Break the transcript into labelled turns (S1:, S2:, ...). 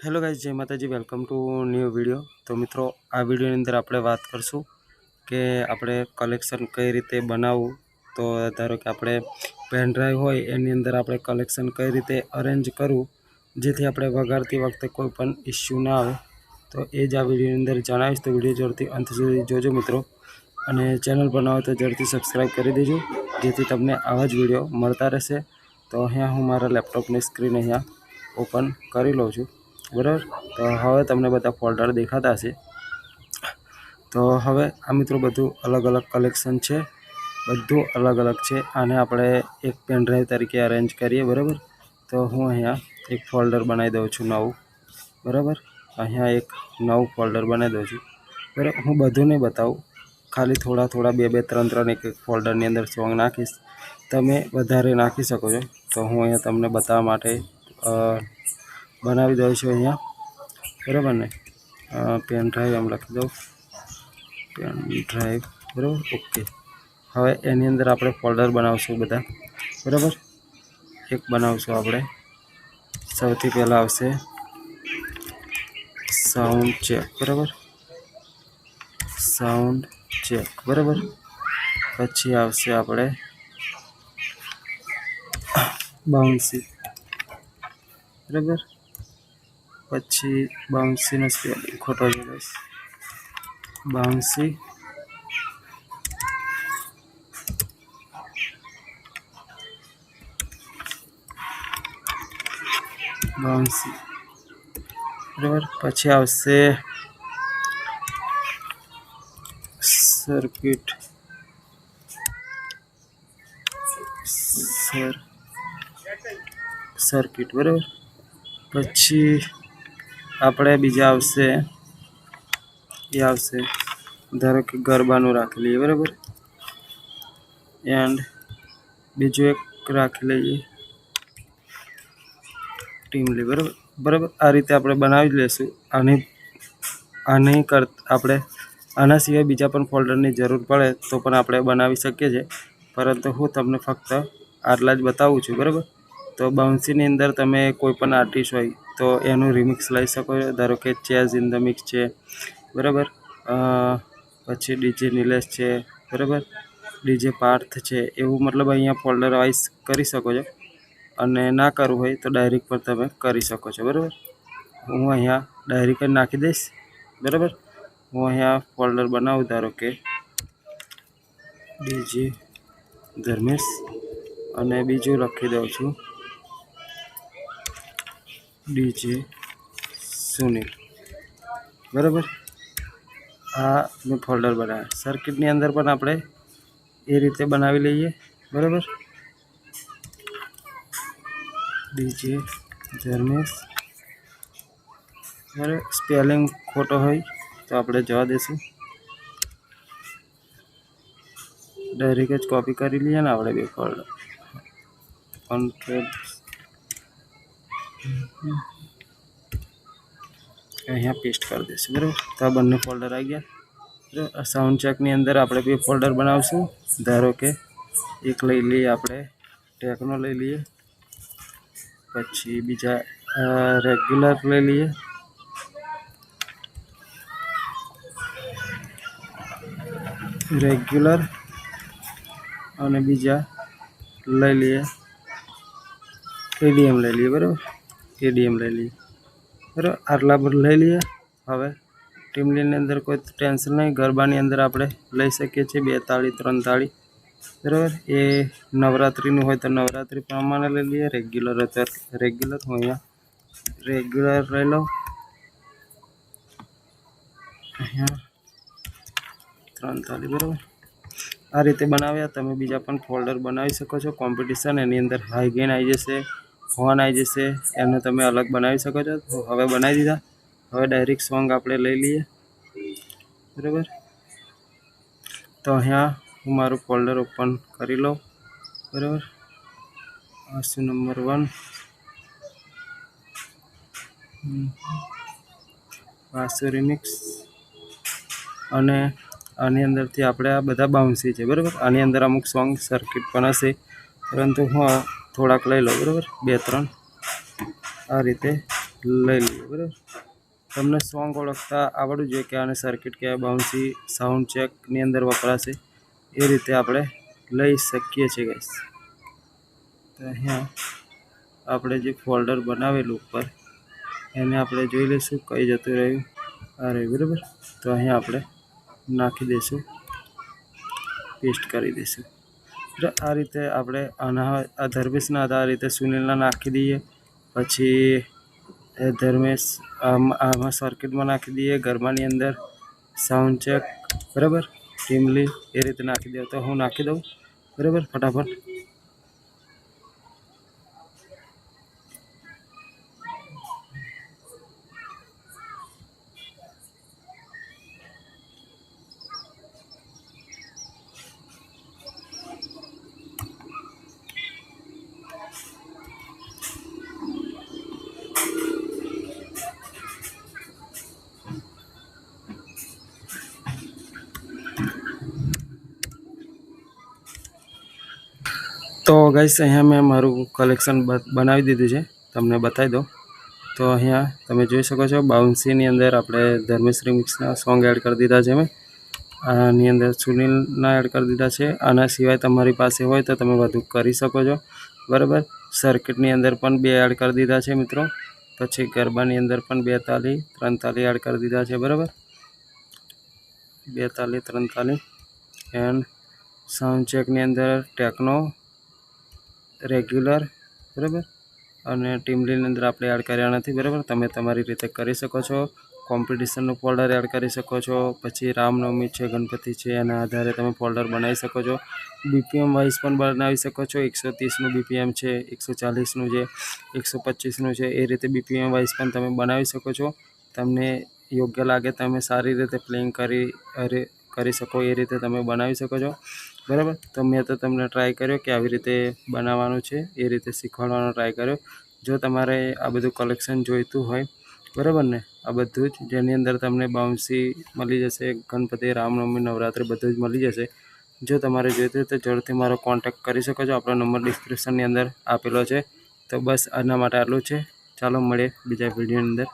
S1: Hello guys, જય માતાજી, welcome to new video. તો મિત્રો, આ વિડીયોની અંદર આપણે વાત કરશું કે આપણે કલેક્શન કઈ રીતે બનાવવું। તો ધારો કે આપણે પેન ડ્રાઈવ હોય એની અંદર આપણે કલેક્શન કઈ રીતે અરેન્જ કરવું જેથી આપણે વગાડતી વખતે કોઈ પણ ઇસ્યુ ના આવે। તો એ જ આ વિડીયોની અંદર જણાવીશ। તો વિડીયો જોરથી અંત સુધી જોજો મિત્રો, અને ચેનલ પર ન હોય તો જરૂરથી સબસ્ક્રાઈબ કરી દેજો જેથી તમને આવા જ વિડીયો મળતા રહેશે। તો અહીંયા હું મારા લેપટોપની સ્ક્રીન અહીંયા ઓપન કરી લઉં છું, બરાબર। તો હવે તમને બધા ફોલ્ડર દેખાતા હશે। તો હવે આ મિત્રો બધું અલગ અલગ કલેક્શન છે, બધું અલગ અલગ છે। આને આપણે એક પેન ડ્રાઈવ તરીકે અરેન્જ કરીએ, બરાબર। તો હું અહીંયા એક ફોલ્ડર બનાવી દઉં છું નવું, બરાબર। અહીંયા એક નવું ફોલ્ડર બનાવી દઉં છું, બરાબર। હું બધું નહીં બતાવું, ખાલી થોડા થોડા બે ત્રણ એક ફોલ્ડરની અંદર સોંગ નાખીશ। તમે વધારે નાખી શકો છો। તો હું અહીંયા તમને બતાવવા માટે બનાવી દઉં છું અહીંયા, બરાબર ને। પેન ડ્રાઈવ એમ લખી દઉં, પેન ડ્રાઈવ, બરાબર, ઓકે। હવે એની અંદર આપણે ફોલ્ડર બનાવશું બધા, બરાબર। એક બનાવશું આપણે, સૌથી પહેલાં આવશે સાઉન્ડ ચેક, બરાબર, સાઉન્ડ ચેક, બરાબર। પછી આવશે આપણે બાઉન્સી, બરાબર। પછી બાઉન્સીનો સ્પેલિંગ ખોટો જઈશ, બાઉન્સી, બાઉન્સી, બરાબર। પછી આવશે સર્કિટ, સર્કિટ, બરાબર। પછી આપણે બીજા આવશે, એ આવશે ધારો કે ગરબાનું રાખી લઈએ, બરાબર। એન્ડ બીજું એક રાખી લઈએ ટીમલી, બરાબર। આ રીતે આપણે બનાવી લેશું। આની આપણે આના સિવાય બીજા પણ ફોલ્ડરની જરૂર પડે તો પણ આપણે બનાવી શકીએ છીએ, પરંતુ હું તમને ફક્ત આટલા જ બતાવું છું, બરાબર। તો બાઉન્સીની અંદર તમે કોઈ પણ આર્ટિસ્ટ હોય તો એનું રિમિક્સ લઈ શકો છો, ધારો કે ચેઝ ઇન ધ મિક્સ છે, બરાબર। પછી ડીજે નિલેશ છે, બરાબર, ડીજે પાર્થ છે, એવું મતલબ અહીંયા ફોલ્ડર વાઇઝ કરી શકો છો। અને ના કરવું હોય તો ડાયરેક્ટ પર તમે કરી શકો છો, બરાબર। હું અહીંયા ડાયરેક્ટ જ નાખી દઈશ, બરાબર। હું અહીંયા ફોલ્ડર બનાવું, ધારો કે ડીજે ધર્મેશ, અને બીજું લખી દઉં છું ડીજે સુનિલ, બરાબર। આ મેં ફોલ્ડર બનાવ્યા। સર્કિટની અંદર પણ આપણે એ રીતે બનાવી લઈએ, બરાબર। ડીજે ધર્મેશ, બરાબર। સ્પેલિંગ ખોટો હોય તો આપણે જવા દઈશું, ડાયરેક્ટ જ કોપી કરી લઈએ ને આપણે બે ફોલ્ડર, કંટ્રોલ અહીંયા પેસ્ટ કરી દઈશું, બરાબર। તો આ બંને ફોલ્ડર આવી ગયા, બરાબર। સાઉન્ડ ચેકની અંદર આપણે બે ફોલ્ડર બનાવશું, ધારો કે એક લઈ લઈએ આપણે ટેકનો લઈ લઈએ, પછી બીજા રેગ્યુલર લઈ લઈએ, રેગ્યુલર, અને બીજા લઈ લઈએ એડીએમ લઈ લઈએ, બરાબર, એડીએમ લઈ લઈએ, બરાબર। આટલા પર લઈ લઈએ। હવે ટીમલીની અંદર કોઈ ટેન્શન નહીં, ગરબાની અંદર આપણે લઈ શકીએ છીએ 2 તાળી 3 તાળી, બરાબર। એ નવરાત્રિનું હોય તો નવરાત્રિ પ્રમાણે લઈ લઈએ, રેગ્યુલર હોય તો રેગ્યુલર। હું અહીંયા રેગ્યુલર લઈ લઉં, અહીંયા 3 તાળી, બરાબર। આ રીતે બનાવ્યા। તમે બીજા પણ ફોલ્ડર બનાવી શકો છો કોમ્પિટિશન, એની અંદર હાઈ ગેન આવી જશે, હોર્ન આવી જશે, એને તમે અલગ બનાવી શકો છો। તો હવે બનાવી દીધા। હવે ડાયરેક્ટ સોંગ આપણે લઈ લઈએ, બરાબર। તો અહીંયા હું મારું ફોલ્ડર ઓપન કરી લઉં, બરાબર। આસુ નંબર 1, આસુ રિમિક્સ, અને આની અંદરથી આપણે આ બધા બાઉન્સી છે, બરાબર। આની અંદર અમુક સોંગ સર્કિટ પણ હશે, પરંતુ હું થોડાક લઈ લઉં, બરાબર, 2-3 આ રીતે લઈ લઈએ. બરાબર, તમને સોંગ ઓળખતા આવડવું જોઈએ કે આને સર્કિટ કહેવાય, બાઉન્સી સાઉન્ડ ચેકની અંદર વપરાશે, એ રીતે આપણે લઈ શકીએ છીએ ગાઈસ. તો અહીંયા આપણે જે ફોલ્ડર બનાવેલું ઉપર એને આપણે જોઈ લઈશું કઈ જતું રહ્યું આ રહ્યું. બરાબર, તો અહીંયા આપણે નાખી દઈશું, પેસ્ટ કરી દઈશું. આ રીતે આપણે આ ધર્મેશના આ રીતે સુનિલના નાખી દઈએ, પછી ધર્મેશ આમાં સર્કિટમાં નાખી દઈએ, ગરબાની અંદર સાઉન્ડ ચેક, બરાબર, ટીમલી એ રીતે નાખી દઉં. તો હું નાખી દઉં, બરાબર, ફટાફટ. તો ગાઈસ અહીંયા મેં મારું કલેક્શન બનાવી દીધું છે, તમને બતાવી દઉં. તો અહીંયા તમે જોઈ શકો છો બાઉન્સીની અંદર આપણે ધર્મેશ રિમિક્સના સોંગ એડ કરી દીધા છે. મેં આની અંદર સુનિલના એડ કરી દીધા છે. આના સિવાય તમારી પાસે હોય તો તમે વધુ કરી શકો છો. બરાબર, સર્કિટની અંદર પણ 2 એડ કરી દીધા છે મિત્રો. પછી ગરબાની અંદર પણ 2 તાલી 3 તાલી એડ કરી દીધા છે. બરાબર, 2 તાલી 3 તાલી. એન્ડ સાઉન્ડ ચેકની અંદર ટેકનો રેગ્યુલર, બરાબર, અને ટીમલીની અંદર આપણે એડ કર્યા નથી. બરાબર, તમે તમારી રીતે કરી શકો છો. કોમ્પિટિશનનું ફોલ્ડર એડ કરી શકો છો. પછી રામનવમી છે, ગણપતિ છે, એના આધારે તમે ફોલ્ડર બનાવી શકો છો. બીપીએમ વાઇઝ પણ બનાવી શકો છો. 130નું બીપીએમ છે, 140નું છે, 125નું છે, એ રીતે બીપીએમ વાઇઝ પણ તમે બનાવી શકો છો. તમને યોગ્ય લાગે તમે સારી રીતે પ્લેઇંગ કરી શકો એ રીતે તમે બનાવી શકો છો. બરાબર, તો મેં તો તમને ટ્રાય કર્યો કે આવી રીતે બનાવવાનું છે, એ રીતે શીખવાડવાનો ટ્રાય કર્યો. જો તમારે આ બધું કલેક્શન જોઈતું હોય, બરાબર ને, આ બધું જ જેની અંદર તમને બાઉન્સી મળી જશે, ગણપતિ, રામનવમી, નવરાત્રિ બધું જ મળી જશે. જો તમારે જોઈતું હોય તો જરૂરથી મારો કોન્ટેક્ટ કરી શકો છો. આપણો નંબર ડિસ્ક્રિપ્શનની અંદર આપેલો છે. તો બસ આજના માટે આટલું છે. ચાલો મળીએ બીજા વિડીયોની અંદર.